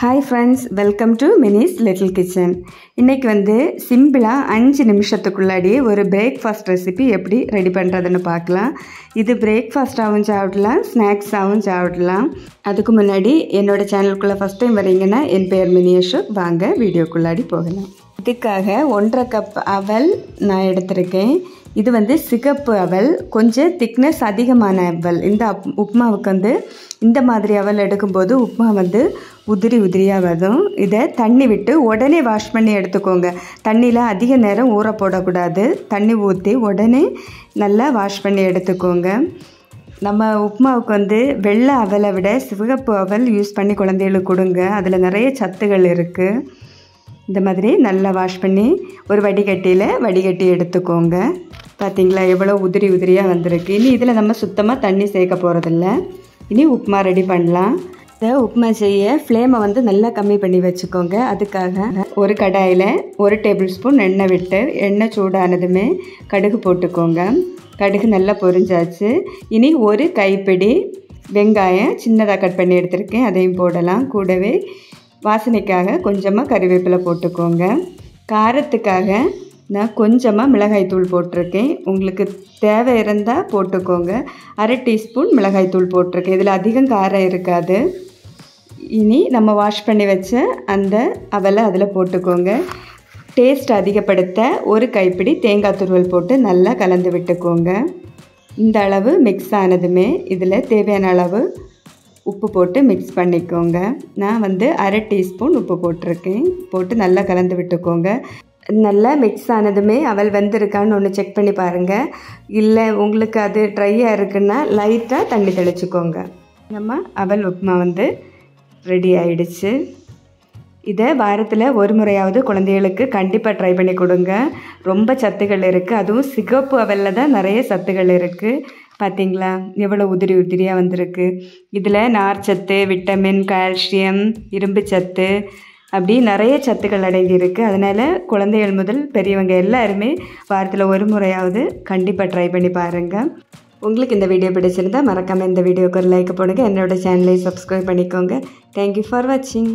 Hi friends, welcome to Mini's Little Kitchen. இன்னைக்கு வந்து சிம்பிளா 5 நிமிஷத்துக்குள்ளாடி ஒரு பிரேக்ஃபாஸ்ட் ரெசிபி எப்படி ரெடி பண்றதுன்னு பார்க்கலாம். இது பிரேக்ஃபாஸ்டாவும் சாப்பிடலாம், ஸ்நாக்ஸாவும் சாப்பிடலாம். அதுக்கு முன்னாடி என்னோட சேனலுக்குள்ள ஃபர்ஸ்ட் டைம் வரீங்கன்னா என் பேர் மினியேஷு. வாங்க வீடியோக்குள்ளாடி போகலாம். இதுக்காக 1.5 கப் அவல் நான் எடுத்திருக்கேன். இது வந்து சிகப்பு அவல், கொஞ்சம் திக்னஸ் அதிகமான அவல். இந்த உப்மாவுக்கு வந்து இந்த மாதிரி அவல் எடுக்கும்போது உப்மா வந்து உதிரி உதிரியாக வரும். இதை தண்ணி விட்டு உடனே வாஷ் பண்ணி எடுத்துக்கோங்க. தண்ணியில் அதிக நேரம் ஊற போடக்கூடாது. தண்ணி ஊற்றி உடனே நல்லா வாஷ் பண்ணி எடுத்துக்கோங்க. நம்ம உப்மாவுக்கு வந்து வெள்ளை அவலை விட சிவப்பு அவல் யூஸ் பண்ணி குழந்தைகளுக்கு கொடுங்க. அதில் நிறைய சத்துகள் இருக்குது. இந்த மாதிரி நல்லா வாஷ் பண்ணி ஒரு வடிகட்டி எடுத்துக்கோங்க. பார்த்திங்களா எவ்வளோ உதிரி உதிரியாக வந்திருக்கு. இனி இதில் நம்ம சுத்தமாக தண்ணி சேர்க்க போகிறதில்ல. இனி உப்மா ரெடி பண்ணலாம். இதை உப்மா செய்ய ஃப்ளேமை வந்து நல்லா கம்மி பண்ணி வச்சுக்கோங்க. அதுக்காக ஒரு கடாயில் 1 டேபிள் ஸ்பூன் எண்ணெய் விட்டு, எண்ணெய் சூடானதுமே கடுகு போட்டுக்கோங்க. கடுகு நல்லா பொரிஞ்சாச்சு. இனி ஒரு கைப்பிடி வெங்காயம் சின்னதாக கட் பண்ணி எடுத்துருக்கேன், அதையும் போடலாம். கூடவே வாசனைக்காக கொஞ்சமாக கறிவேப்பிலை போட்டுக்கோங்க. காரத்துக்காக நான் கொஞ்சமாக மிளகாய்த்தூள் போட்டிருக்கேன். உங்களுக்கு தேவை இருந்தால் போட்டுக்கோங்க. 1/2 டீஸ்பூன் மிளகாய்த்தூள் போட்டிருக்கேன். இதில் அதிகம் காரம் இருக்காது. இனி நம்ம வாஷ் பண்ணி வச்ச அந்த அவலை அதில் போட்டுக்கோங்க. டேஸ்ட் அதிகப்படுத்த ஒரு கைப்பிடி தேங்காய் துருவல் போட்டு நல்லா கலந்து விட்டுக்கோங்க. இந்த அளவு மிக்ஸ் ஆனதுமே இதில் தேவையான அளவு உப்பு போட்டு மிக்ஸ் பண்ணிக்கோங்க. நான் வந்து 1/2 டீஸ்பூன் உப்பு போட்டிருக்கேன். போட்டு நல்லா கலந்து விட்டுக்கோங்க. நல்லா மிக்ஸ் ஆனதுமே அவல் வெந்திருக்கான்னு ஒன்று செக் பண்ணி பாருங்கள். இல்லை உங்களுக்கு அது ட்ரையாக இருக்குன்னா லைட்டாக தண்ணி தெளிச்சுக்கோங்க. நம்ம அவல் உப்புமா வந்து ரெடி ஆயிடுச்சு. இதை வாரத்தில் ஒரு முறையாவது குழந்தைகளுக்கு கண்டிப்பாக ட்ரை பண்ணி கொடுங்க. ரொம்ப சத்துக்கள் இருக்குது. அதுவும் சிகப்பு அவலில் தான் நிறைய சத்துக்கள் இருக்குது. பார்த்திங்களா எவ்வளோ உதிரி உதிரியாக வந்திருக்கு. இதில் நார்ச்சத்து, விட்டமின், கால்சியம், இரும்பு சத்து, அப்படி நிறைய சத்துக்கள் அடங்கியிருக்கு. அதனால் குழந்தைகள் முதல் பெரியவங்க எல்லாருமே வாரத்தில் ஒரு முறையாவது கண்டிப்பாக ட்ரை பண்ணி பாருங்கள். உங்களுக்கு இந்த வீடியோ பிடிச்சிருந்தால் மறக்காமல் இந்த வீடியோக்கு ஒரு லைக் போடுங்க. என்னோடய சேனலை சப்ஸ்கிரைப் பண்ணிக்கோங்க. தேங்க்யூ ஃபார் வாட்சிங்.